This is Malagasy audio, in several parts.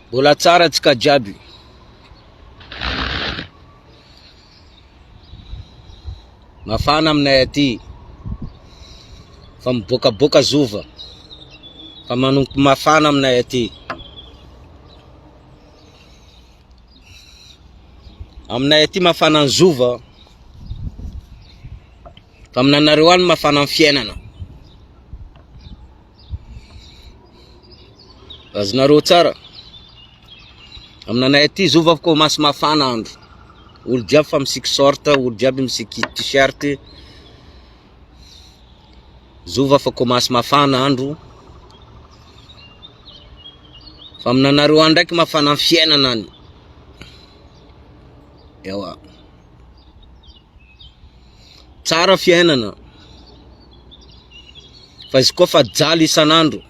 Mbola tsara antsika jiaby. Mafana aminay aty. Fa mibokaboka zova. Fa manompo mafana aminay aty. Aminay aty mafana ny zova. Fa aminanareo any mafana ny fiainana. Azonareo tsara. Aminanay aty zova ko mas mafana andro. Olo jiaby fa misiky short, olo jiaby misiky t-shirt. Zova fa ko mas mafana andro. Fa aminanareo any ndraiky mafana ny fiainana any. Ewa. Tsara fiainana. Fa izy koa fa jaly isanandro.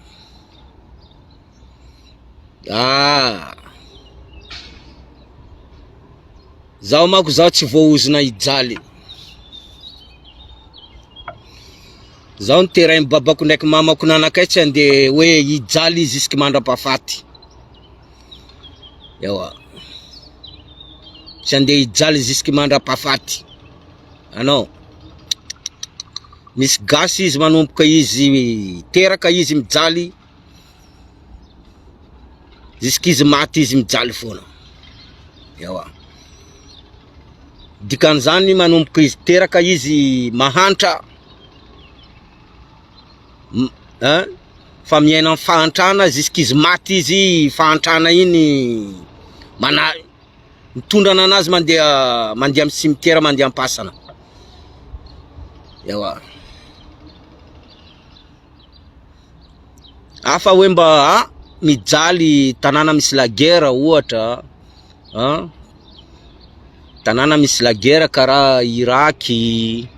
Zaho mako zaho tsy voaozina hijaly. Zaho niterainy babako ndraiky mamako nanakay tsy ande hoe hijaly izy isky mandra-pahafaty. Ewa. Tsy ande hijaly izy isky mandra-pahafaty. Anao. Misy gasy izy manomboka izy teraka izy mijaly. Jusky izy maty izy mijaly foana. Ewa. Dikan'izany manomboka izy teraka izy mahantra. Fa miaina amin'ny fahantrana jusky izy maty izy fahantrana iny mitondra anazy mandeha amin'ny cimetière mandeha ampasana. Ewa. Afa hoe mba mijaly tanàna misy lagera ohatra, tanàna misy lagera karaha Iraky,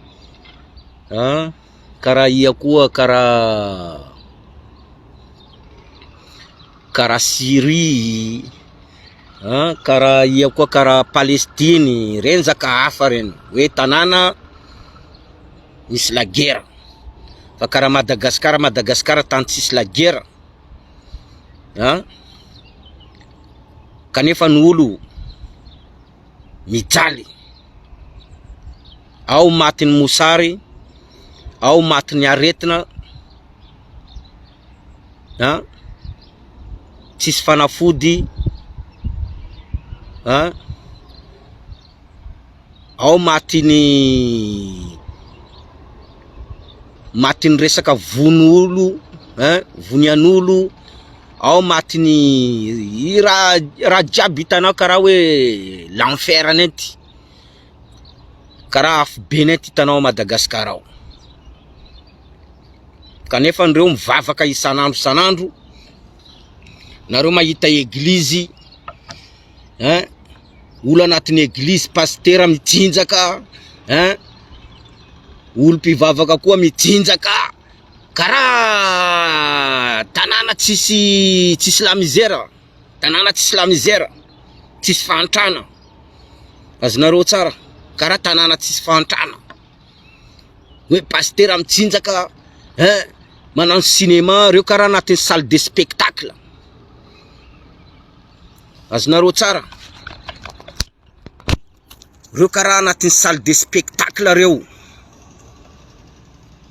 karaha ia koa karaha Syrie, karaha ia koa karaha Palestiny, reny zaka hafa reny hoe tanàna misy lagera. Fa karaha Madagasikara tany tsisy lagera. Kanefa ny olo mijaly. Ao matin'ny mosary, ao matin'ny aretina. Tsisy fanafody. Ao matin'ny resaka von'olo, vonian'olo. Ao matin'ny raha jiaby hitanao karaha hoe l'enfer nety. Karaha afo be nety hitanao Madagasikara ao. Kanefa andreo mivavaka isanandro. Nareo mahita eglizy, olo anatin'ny eglizy pastera mitsinjaka, olo mpivavaka koa mitsinjaka. Karaha tanàna tsisy la misère, tanàna tsisy la misère, tsisy fahantrana. Azonareo tsara, karaha tanàna tsisy fahantrana. Hoe pastera mitsinjaka, manano cinéma, reo karaha anatin'ny salle de spectacle. Azonareo tsara. Reo karaha anatin'ny salle de spectacle reo.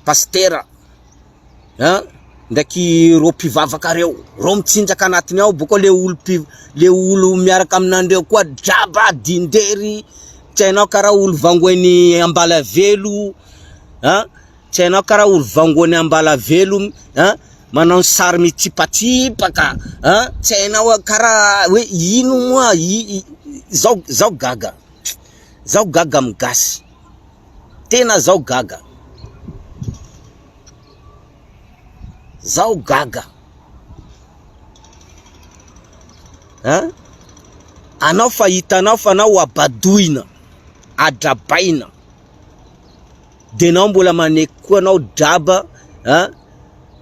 Pastera. Ndraiky ro mpivavaka reo. Ro mitsinjaka anatiny ao. Boko le olo miaraka aminandreo koa draba dindery. Tsy hainao karaha olo vangoiny Ambalavelo. Tsy hainao karaha olo vangoiny Ambalavelo. Manao sary mitsipatipaka. Tsy hainao karaha hoe ino moa. Zao gaga. Zao gaga migasy. Tena zao gaga. Zao gaga. Anao fa hitanao fa anao abadoina, adrabaina. Denao mbola maneky koa anao draba,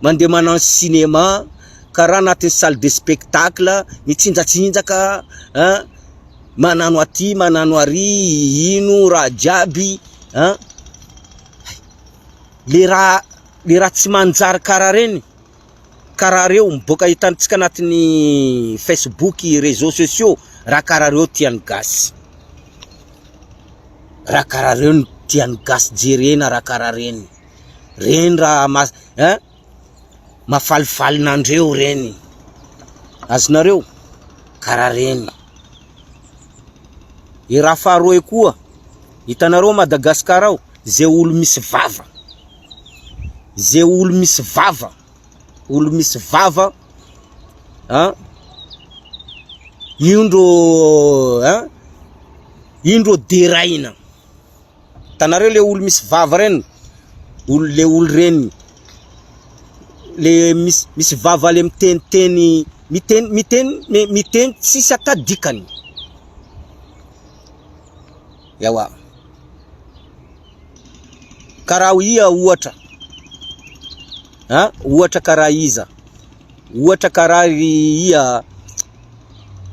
mandeha manao cinéma, karaha anatin'ny salle de spectacle, mitsinjatsinjaka, manano aty, manano ary, ino raha jiaby, le raha tsy manjary karaha reny. karaha reo miboaka hitantsika anatin'ny Facebook, réseaux sociaux, raha karaha reo tiany gasy. Raha karaha reo tiany gasy jerena raha karaha reny. Reny raha mafalifaly nandreo reny. Azonareo karaha reny. I raha faharoa koa, hitanareo Madagasikara ao, zay olo misy vava. Zay olo misy vava. Olo misy vava, indro deraina. Tanareo le olo misy vava reny, le olo reny, le misy vava le miteny tsisy atadikany. Yawa. Karaha ia ohatra. Ohatra karaha iza. Ohatra karaha ia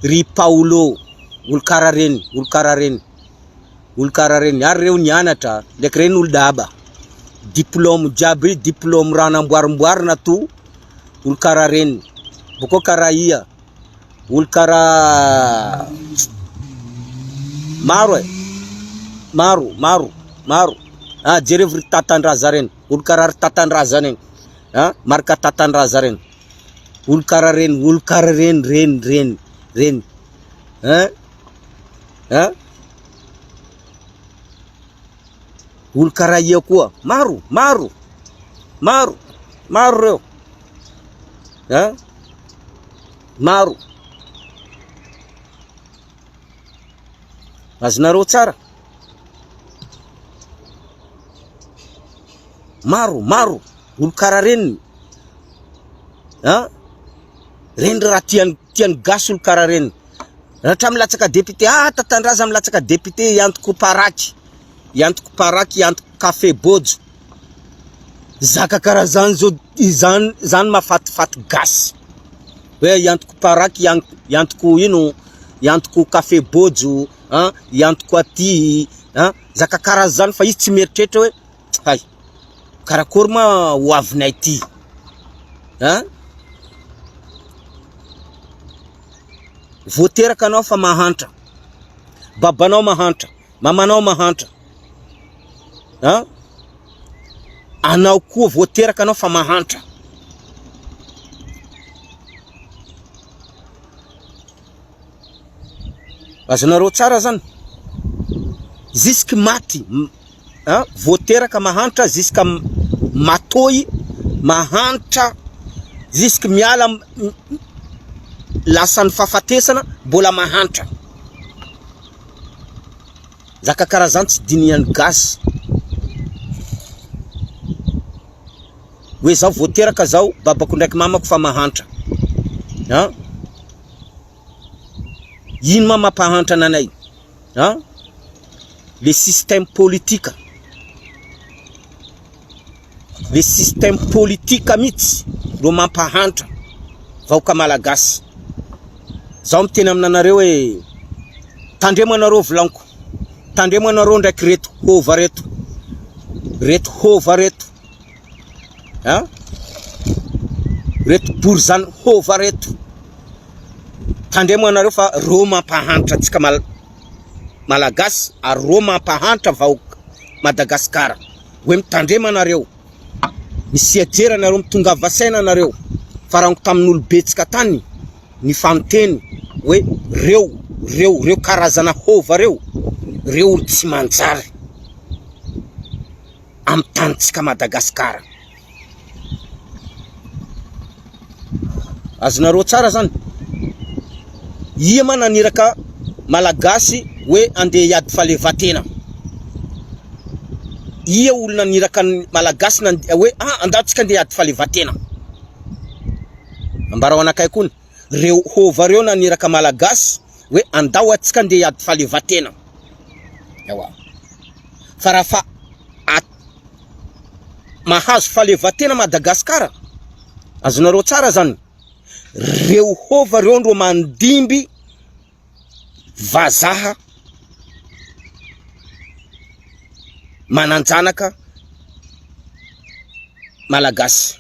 ry Paulo, olo karaha reny, olo karaha reny. Olo karaha reny, ary reo nianatra, ndraiky reny olo daba. Diplôme jiaby, diplôme raha namboarimboarina to, olo karaha reny. Boko karaha ia, olo karaha maro maro. Jerevy ry Tatandraza reny, olo karaha ry Tatandraza reny. Marka Tatandraza reny. Olo karaha reny, olo karaha reny. Olo karaha ia koa, maro reo. Maro. Azonareo tsara. Maro. Olo karaha reny. Reny raha tiany gasy olo karaha reny. Raha milatsaka député, Tatandraza milatsaka député, iantoko paraky, iantoko café bojo. Zaka karaha zany zao, zany mafatifaty gasy. Hoe iantoko paraky, iantoko ino, iantoko café bojo, iantoko aty, zaka karaha zany fa izy tsy mieritreritra hoe hay. Karakory ma hoavinay ty. Voateraka anao fa mahantra. Babanao mahantra, mamanao mahantra. Anao koa voateraka anao fa mahantra. Azonareo tsara zany. Jusque maty, voateraka mahantra, jusque matoy mahantra, jusque miala lasan'ny fahafatesana mbola mahantra. Zaka karaha zany tsy diniany gasy. Hoe zao voateraka zao, babako ndraiky mamako fa mahantra. Ino ma mampahantra nanay? Le système politique. Le système politique mitsy ro mampahantra vahoaka malagasy. Zao miteny aminanareo hoe tandremo anareo volaniko. Tandremo anareo ndraiky reto hova reto. Reto hova reto. Reto borzany hova reto. Tandremo anareo fa ro mampahantra tsika malagasy, ary ro mampahantra vahoaka Madagasikara. Hoe mitandremo anareo. Misy ajera anareo, mitonga vasaina anareo. Farango tamin'olo betsika tany ny famoteny hoe reo karazana hova reo olo tsy manjary amin'ny tanitsika Madagasikara. Azonareo tsara zany. Ia ma naniraka malagasy hoe andeha hiady fahaleovan-tena. Ia olo naniraka malagasy hoe andatsika andeha hiady fahaleovan-tena. Ambarao anakay koa reo hova reo naniraka malagasy hoe andao atsika andeha hiady fahaleovan-tena. Yawa. Fa raha mahazo fahaleovan-tena Madagasikara, azonareo tsara zany. Reo hova reo ndro mandimby vazaha mananjanaka malagasy.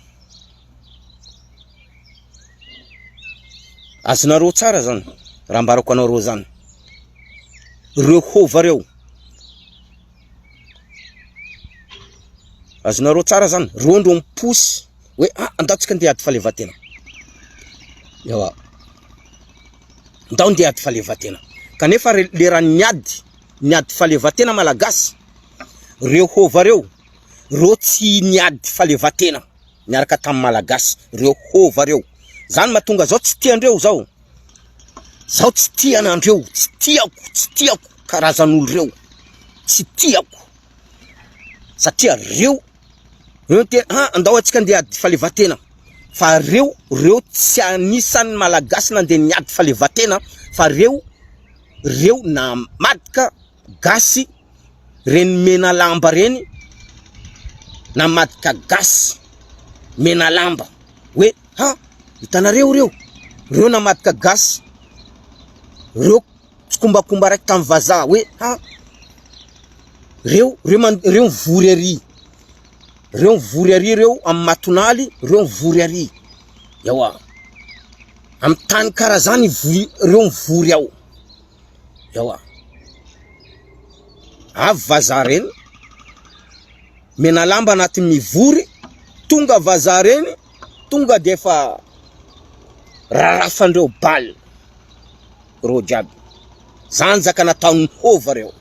Azonareo tsara zany raha mbarako anareo zany. Reo hova reo, azonareo tsara zany, reo ndro miposy hoe andatsika andeha ady falevatena. Yawa, ndao andeha ady falevatena. Kanefa le raha niady falevatena malagasy, reo hova reo, reo tsy niady falevatena niaraka tamin'ny malagasy, reo hova reo. Zany mahatonga zao tsy tiandreo zao. Zao tsy tianandreo, tsy tiako karazan'olo reo. Tsy tiako. Satria reo andao atsika andeha ady falevatena. Fa reo tsy anisan'ny malagasy nandeha niady falevatena, fa reo na madika gasy reny mena lamba reny, na madika gasy mena lamba. Hoe hitanareo reo na madika gasy, reo tsy kombakomba raiky tamin'ny vazaha hoe reo mivory ary. Reo mivory ary reo amin'ny matonaly, reo mivory ary. Yawa, amin'ny tany karazany reo mivory ao. Yawa, avy vazaha reny mena lamba anaty mivory, tonga vazaha reny, tonga defa rarafandreo baly reo jiaby. Zany zaka nataon'ny hova reo.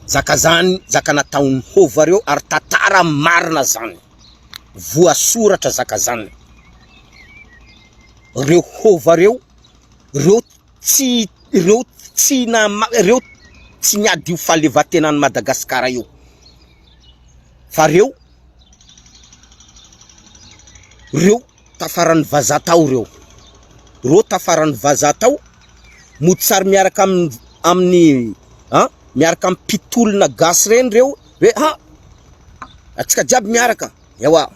Zaka nataon'ny hova reo, ary tantara marina zany. Voasoratra zaka zany. Reo hova reo, reo tsy niady io falevatena any Madagasikara io. Fa reo tafaran'ny vazaha tao reo. Reo tafaran'ny vazaha tao, motsary miaraka amin'ny miaraka amin'ny pitolona gasy reny reo, hoe atsika jiaby miaraka. Yawa,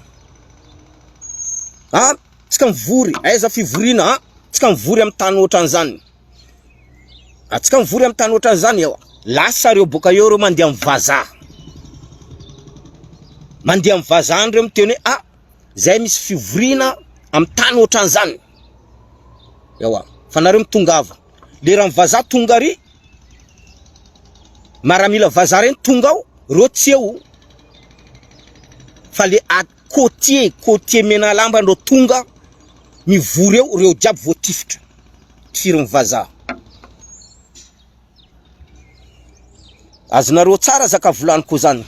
tsika mivory, aiza fivoriana, tsika mivory amin'ny tany ohatran'izany. Atsika mivory amin'ny tany ohatran'izany. Yawa, lasa reo boka eo reo mandeha amin'ny vazaha. Mandeha amin'ny vazaha reo miteny hoe zay misy fivoriana amin'ny tany ohatran'izany. Yawa, fa nareo mitongava. Le raha vazaha tonga ary, maramila vazaha reny tonga ao, reo tsy eo. Fa le côtier mena lamba ndro tonga mivory eo, reo jiaby voatifitra tifirin'ny vazaha. Azonareo tsara zaka volaniko zany.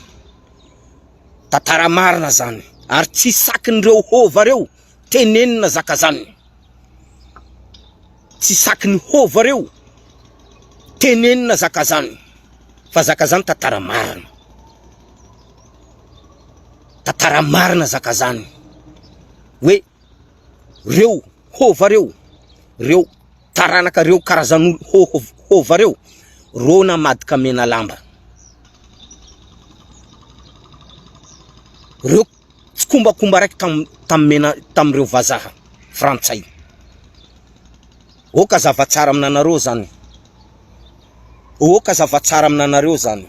Tantara marina zany, ary tsy sakin'ireo hova reo tenenina zaka zany. Tsy sakin'ny hova reo tenenina zaka zany. Fa zaka zany tantara marina. Tantara marina zaka zany. Hoe reo hova reo, reo taranaka reo karazan'olo hova reo, reo na madika mena lamba. Reo tsy kombakomba raiky tamin'ireo vazaha frantsay. Oka zavatsara aminanareo zany. Oka zavatsara aminanareo zany.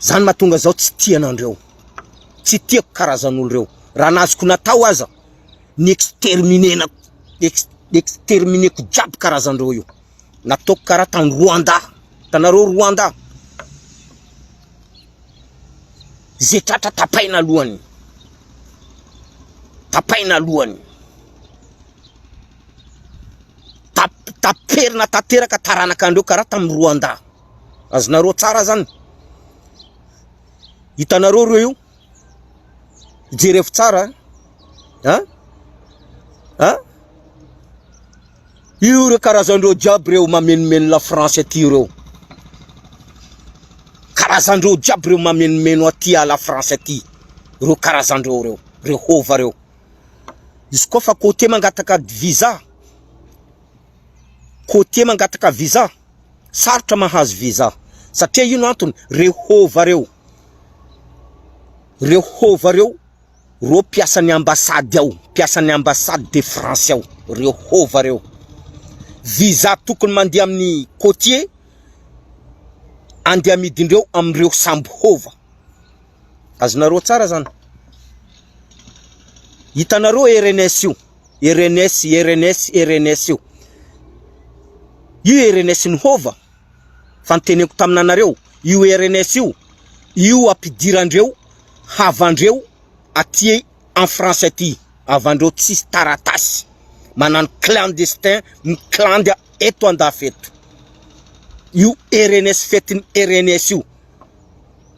Zany mahatonga zao tsy tianandreo. Tsy tiako karazan'olo reo. Raha nazoko natao aza, ny extermineko jiaby karazan'reo io. Nataoko karaha tany Rwanda. Tanareo Rwanda, zay tratra tapaina lohany. Tapaina lohany. Taperina tanteraka taranaka andreo karaha tamin'ny Rwanda. Azonareo tsara zany. Hitanareo reo io, jerefo tsara. Io reo karazandreo jiaby reo mamenimeno la France aty reo. Karazandreo jiaby reo mamenimeno aty a la France aty. Reo karazandreo reo, reo hova reo. Izy koa fa côté mangataka visa, côté mangataka visa, sarotra mahazo visa. Satria ino antony? Reo hova reo. Reo hova reo, reo piasan'ny ambassade ao, piasan'ny ambassade de France ao. Reo hova reo. Visa tokony mandeha amin'ny côtier, andeha midindreo amreo sambo hova. Azonareo tsara zany. Hitanareo RNS io, RNS io. Io RNS ny hova fanteneko taminanareo, io RNS io ampidirandreo havandreo aty en français ty, avandreo tsisy taratasy, manano clandestin, miklandy eto andafy eto. Io RNS fetiny RNS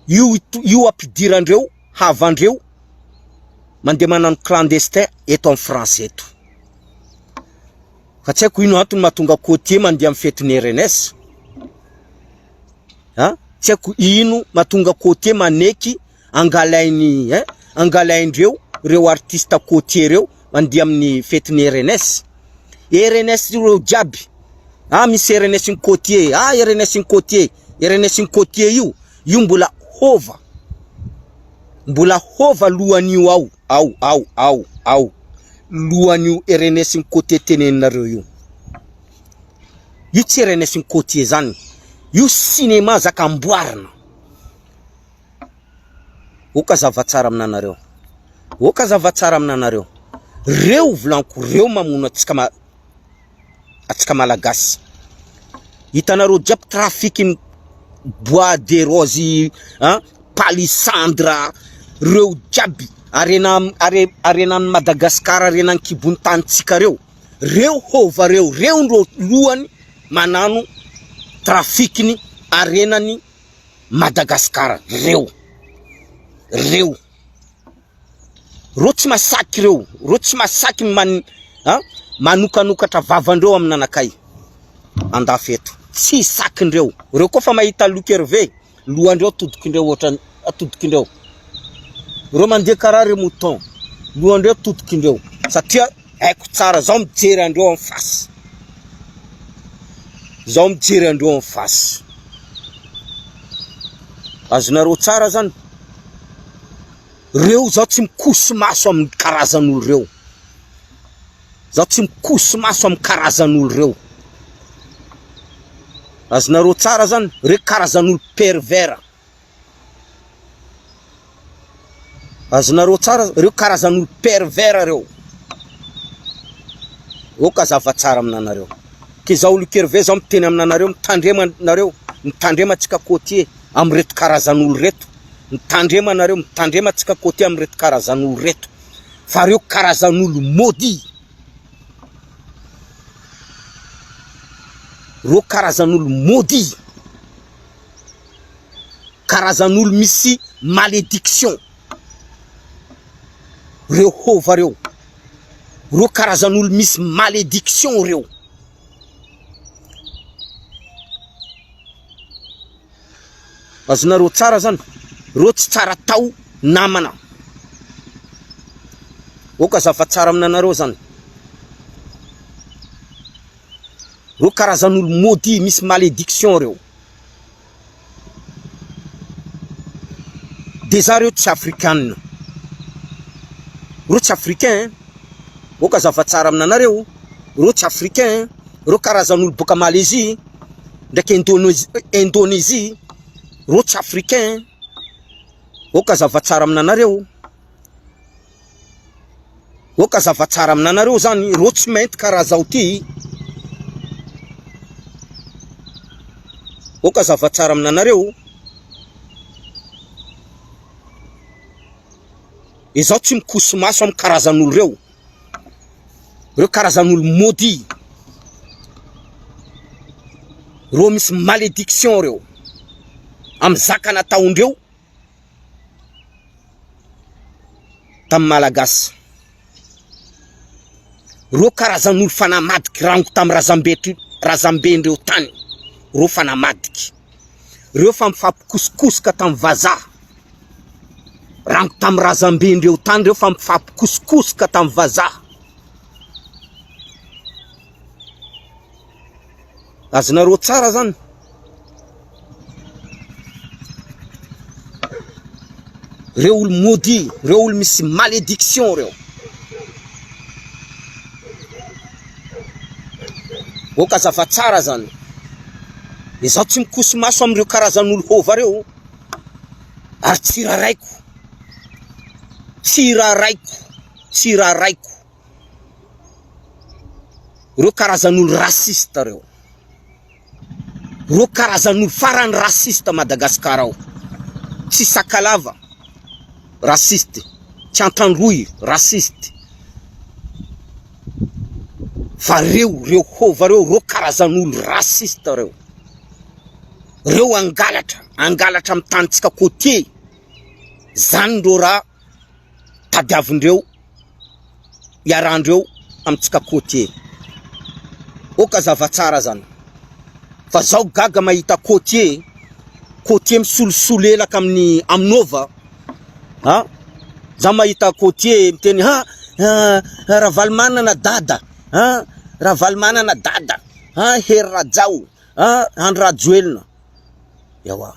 io ampidirandreo havandreo mandeha manano clandestin eto en français eto. Fa tsy haiko ino antony mahatonga côtier mandeha amin'ny fetiny RNS. Tsy haiko ino mahatonga côtier maneky angalaindreo reo artiste côtier reo mandeha amin'ny fetiny RNS. RNS reo jiaby. Misy RNS ny côtier, RNS ny côtier. RNS ny côtier io mbola hova. Mbola hova lohan'io ao. Lohan'io RNS ny côtier teneninareo io. Io tsy RNS ny côtier zany. Io cinéma zakamboarina. Oka zavatsara aminanareo. Reo volanko, reo mamono atsika malagasy. Hitanareo jiaby trafic bois de rose, palissandre, reo jiaby arena Madagascar, arena ny kibony tanitsika reo hova reo ndro lohany manano trafikiny arenany Madagascar. Reo tsy masaky reo tsy masaky manokanokatra vavandreo aminanakay andafy eto. Tsy sakindreo. Reo koa fa mahita Luc Hervé, lohandreo atodikindreo ohatrany atodikindreo. Reo mandeha karaha reo mouton, lohandreo atodikindreo. Satria haiko tsara, zaho mijery andreo en face. Azonareo tsara zany. Reo zao tsy mikoso maso amin'ny karazan'olo reo. Azonareo tsara zany, reo karazan'olo pervers. Azonareo tsara, reo karazan'olo pervers reo. Oka zavatsara aminanareo. Ke zao Luc Hervé zao miteny aminanareo, mitandrema tsika côtier amreto karazan'olo reto. Mitandrema tsika côtier amreto karazan'olo reto. Fa reo karazan'olo maudit. Karazan'olo misy malédiction. Reo hova reo karazan'olo misy malédiction reo. Azonareo tsara zany, reo tsy tsara tao namana. Oka zavatsara aminanareo zany. Reo karazan'olo maudit misy malédiction reo. Deja reo tsy africain. Reo tsy africain. Oka zavatsara aminanareo. Reo tsy africain. Reo karazan'olo boka Malaisie ndraiky Indonésie. Reo tsy africain. Oka zavatsara aminanareo. Zany, reo tsy mainty karaha zao ty. Oka zavatsara aminanareo. Izao tsy mikoso maso amin'ny karazan'olo reo. Reo karazan'olo maudit. Reo misy malédiction reo. Amin'ny zaka nataondreo tamin'ny malagasy. Reo karazan'olo fanamadiky rango tamin'ny razambendreo tany. Reo fanamadiky. Reo fa mifampikosokosoka tamin'ny vazaha. Rango tamin'ny razambendreo tany reo fa mifampikosokosoka tamin'ny vazaha. Azonareo tsara zany. Reo olo maudit, reo olo misy malédiction reo. Oka zavatsara zany. Izao tsy mikoso maso am'reo karazan'olo hova reo. Ary tsiraraiko. reo karazan'olo rasista reo, reo karazan'olo farany rasista Madagasikara ao. Tsy Sakalava rasiste, tsy Antandroy rasiste, fa reo hova reo karazan'olo rasista reo. Reo angalatra amin'ny tanitsika côté, zany ro raha tadiavindreo iarandreo amitsika côté. Oka zavatsara zany. Fa zao gaga mahita côté misolosolelaka aminova, ha? Za mahita côté miteny Ravalomanana dada, ha? Ravalomanana dada, ha? Hery Rajao, ha? Andry Rajoelina. Yawa.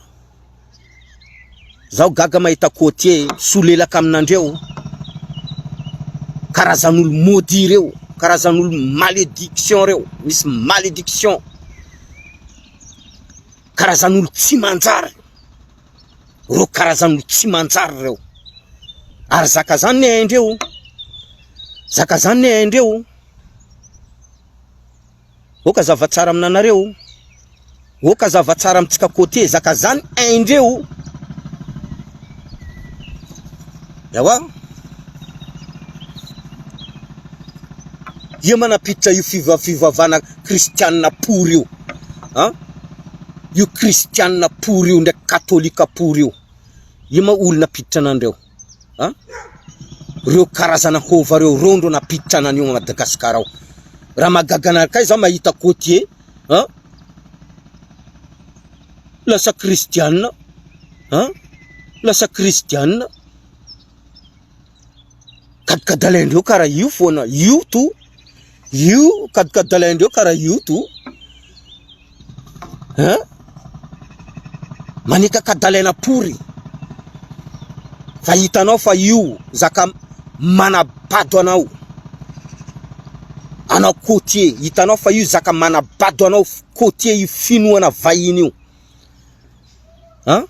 Zao gaga mahita côté solelaka aminandreo, karazan'olo maudit reo, karazan'olo malédiction reo, misy malédiction, karazan'olo tsy manjary, reo karazan'olo tsy manjary reo. Ary zaka zany ne haindreo, zaka zany ne haindreo. Oka zavatsara aminanareo, oka zavatsara amitsika côté, zaka zany haindreo. Yawa. Io manapitra io fivavana kristianina pory io, ha? Io kristianina pory io ndraiky katolika pory io, io ma olo napiditra anandreo, ha? Reo karazana hova reo ndo napiditra ananio Madagasikara ao. Raha magagana kay za mahita côté, ha? Lasa kristianina, ha? Lasa kristianina. Kadalaindreo kara io foana, io to. Io kadalaindreo kara io to. Ha? Manika kadalaina pory. Fa hitanao fa io zaka manabado anao. Anao côté, hitanao fa io zaka manabado anao côté io finoana vahiny io. Ha?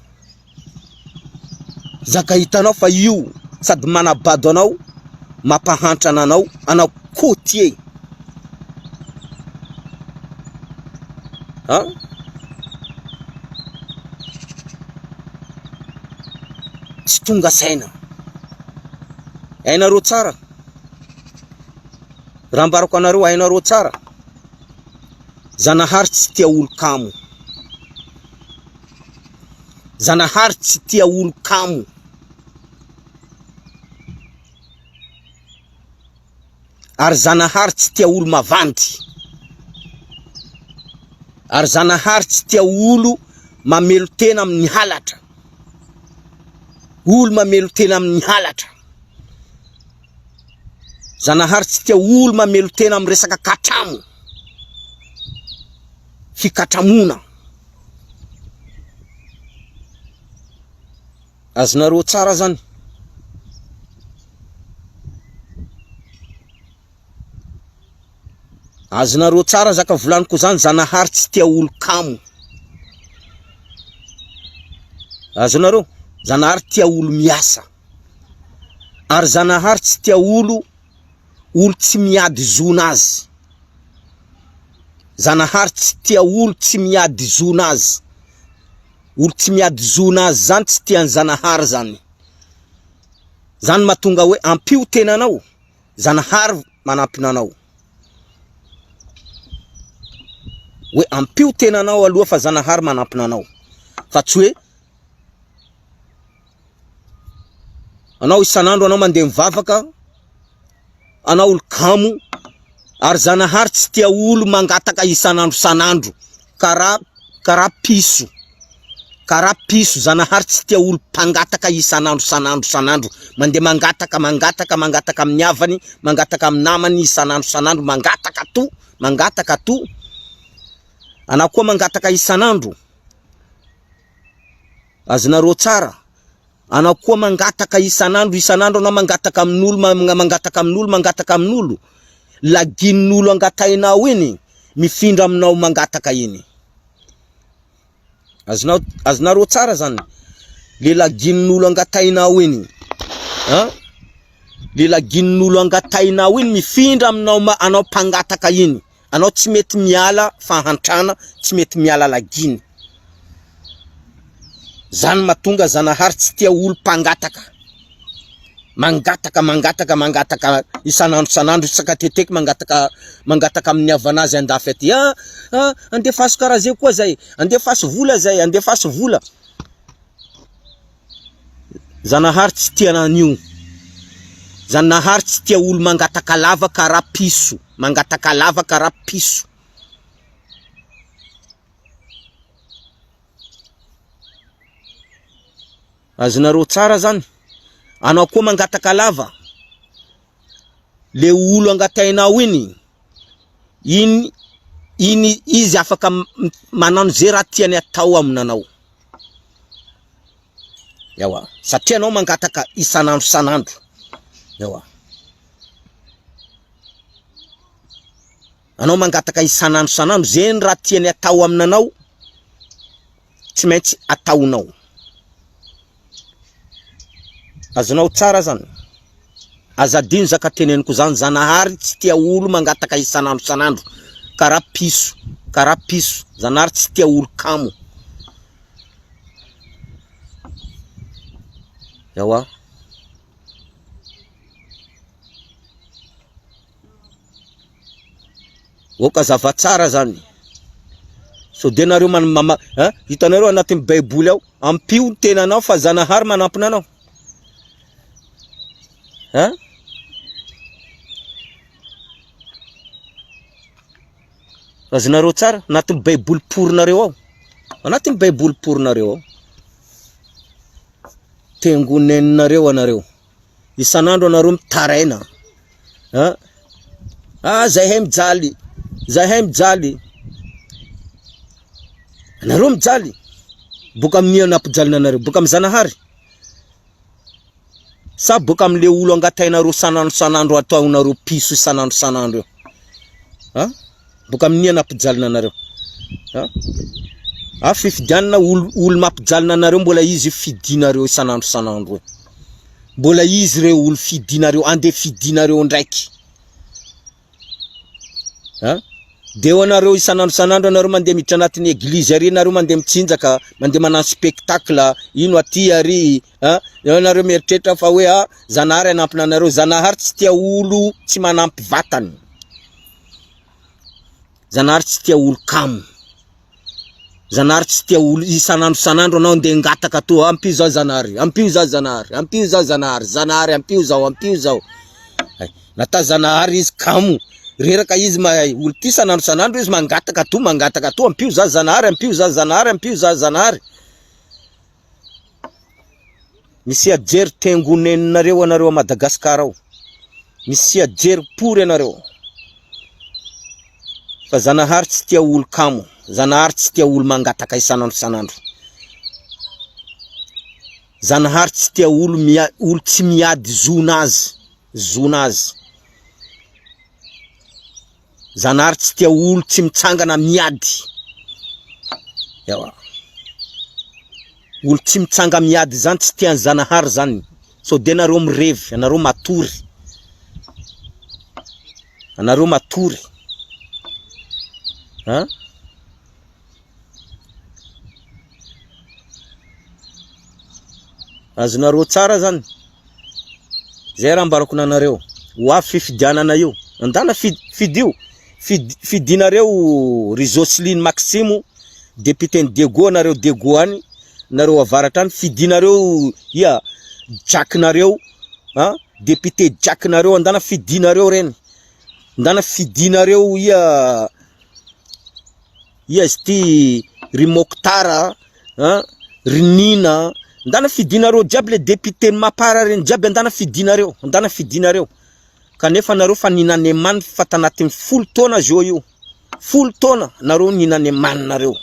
Zaka hitanao fa io sady manabado anao, mampahantrana anao côté. Ha? Tsy tonga saina. Hainareo tsara. Raha ambarako anareo hainareo tsara. Zanahary tsy tia olo kamo. Zanahary tsy tia olo kamo. Ary zanahary tsy tia olo mavandy. Ary zanahary tsy tia olo mamelo tena amin'ny halatra. Olo mamelo tena amin'ny halatra. Zanahary tsy tia olo mamelo tena amin'ny resaka katramo. Fikatramona. Azonareo tsara zany. Azonareo tsara zaka volaniko zany, zanahary tsy tia olo kamo. Azonareo, zanahary tia olo miasa. Ary zanahary tsy tia olo tsy miady zona azy. Zanahary tsy tia olo tsy miady zona azy. Olo tsy miady zona azy zany tsy tian zanahary zany. Zany mahatonga hoe ampio tenanao, zanahary manampina anao. Hoe ampio tenanao aloha fa zanahary manampina anao. Fa tsy hoe anao isanandro anao mandeha mivavaka, anao olo kamo, ary zanahary tsy tia olo mangataka isanandro sanandro, kara piso. Kara piso, zanahary tsy tia olo pangataka isanandro sanandro, mandeha mangataka amin'ny havany, mangataka amin'ny namany isanandro, mangataka to. Anao koa mangataka isanandro. Azonareo tsara. Anao koa mangataka isanandro anao mangataka amin'olo, laginin'olo angatainao iny mifindra aminao mangataka iny. Azonareo tsara zany. Le laginin'olo angatainao iny, ha? Le laginin'olo angatainao iny mifindra aminao anao pangataka iny. anao tsy mety miala fahantrana, tsy mety miala laginy. Zany matonga Zanahary tsy tia olo mpangataka. Mangataka isanandro saka teteky mangataka amin'ny havanazy andafy aty. Andefaso karaha zay koa zay, andefaso vola zay, andefaso vola. Zanahary tsy tia an'io. Zanahary tsy tia olo mangataka lava karaha piso, mangataka lava karaha piso. Azonareo tsara zany. Anao koa mangataka lava. Le olo angatainao iny izy afaka manano zay raha tiany atao aminanao. Yawa, satria anao mangataka isanandro. Yawa. Anao mangataka isanandro zay raha tiany atao aminanao, tsy maintsy ataonao. Azonao tsara zany. Azadino zaka teneniko zany, Zanahary tsy tia olo mangataka isanandro karaha piso, Zanahary tsy tia olo kamo. Yawa. Oka zava tsara zany. So denareo hitanareo anatin'ny Baiboly ao, ampio tenanao fa Zanahary manampina anao. Azonareo tsara, anatin'ny Baiboly porinareo ao. Anatin'ny Baiboly porinareo ao. Tengoneninareo anareo. Isanandro anareo mitaraina. Zahay mijaly. Anareo mijaly. Boka amin'ny anapijalina anareo, boka amin'ny Zanahary. Sa boka amle olo angatainareo sanandro ataonareo piso sanandro. Boka amin'ny anapijalina anareo. Fifidianana olo mampijalina anareo mbola izy fidinareo sanandro. Mbola izy reo olo fidinareo, ande fidinareo ndraiky. Deo anareo isanandro anareo mandeha miditra anatin'ny eglizy ary anareo mandeha mitsinjaka, mandeha manano spectacle, ino aty ary, anareo mieritreritra fa hoe Zanahary anampina anareo. Zanahary tsy tia olo tsy manampy vatany. Zanahary tsy tia olo kamo. Zanahary tsy tia olo isanandro anao nde ngataka to, ampio zao Zanahary, ampio zao Zanahary, ampio zao. Nata Zanahary izy kamo. Reraka izy olo ty sanandro izy mangataka to, ampio zao Zanahary. Misy ajery tengoneninareo anareo a Madagasikara ao. Misy ajery pory anareo. Fa Zanahary tsy tia olo kamo. Zanahary tsy tia olo mangataka isanandro. Zanahary tsy tia olo tsy miady zonazy. Zanahary tsy tia olo tsy mitsangana miady. Yawa. Olo tsy mitsanga miady zany tsy tian Zanahary zany. So denareo mirevy, anareo matory. Azonareo tsara zany. Zay raha ambarako nanareo. Ho fifidianana io. Andana fidinareo ry Jocelyne Maximo, député Dego anareo Dego any, nareo avaratra any, fidinareo Jack nareo, député Jack nareo, andana fidinareo reny. Andana fidinareo ity ry Mokhtar, ry Nina, andana fidinareo jiaby le député mapara reny jiaby andana fidinareo. Kanefa nareo fa ninane man fa tanatin'ny 10 taona zio io. 10 taona nareo ninane man nareo.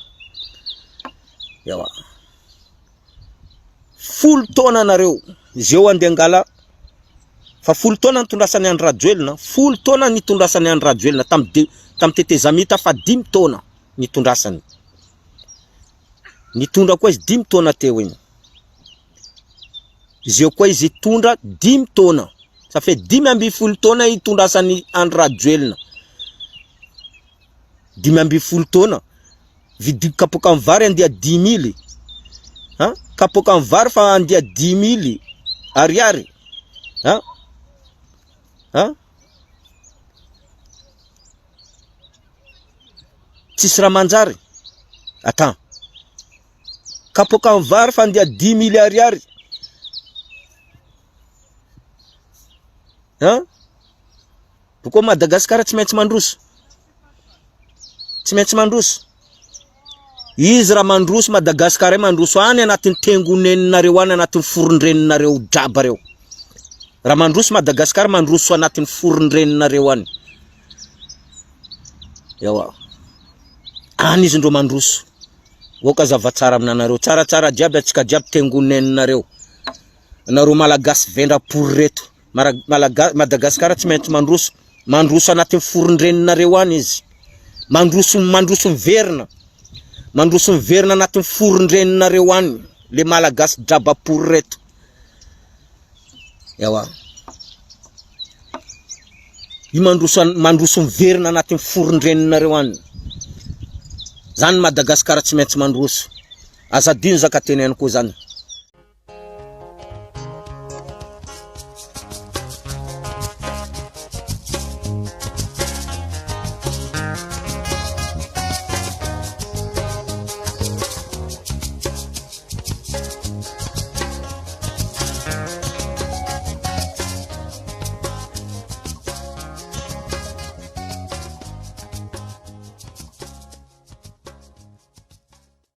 Yawa. 10 taona nareo. Zio ande ngala fa 10 taona nitondrasany Andry Rajoelina, 10 taona nitondrasany Andry Rajoelina tam Tete Zamita fa 10 taona nitondrasany. Nitondra koa izy 10 taona teo iny. Zio koa izy tondra 10 taona. Ça fait 10 taona itondrasany Andry Rajoelina. 5 taona vidy kapoka amin'ny vary andia 10 000 kapoka amin'ny vary fa andia 10 000 ariary tsisy raha manjary attends kapoka amin'ny vary fa andia 10 000 ariary Pourquoi Madagascar tsy maintsy mandroso? Tsy maintsy mandroso. Izy raha mandroso Madagascar mandroso any anatin'ny tengonenareo any anatin'ny forondreninareo draba reo. Raha mandroso Madagascar mandroso anatin'ny forondreninareo any. Yawa. Any izy ndro mandroso. Woka zavatsara aminanareo. Tsara jiaby atsika jiaby tengonenareo. Nareo malagasy vendra pour reto. Madagascar tsy maintsy mandroso. Mandroso anatin'ny forondreninareo any izy. Mandroso verina. Mandroso verina anatin'ny forondreninareo any. Le malagasy draba pour reto. Yawa. I mandroso verina anatin'ny forondreninareo any. Zany Madagascar tsy maintsy mandroso. Azadino zaka teneniko zany.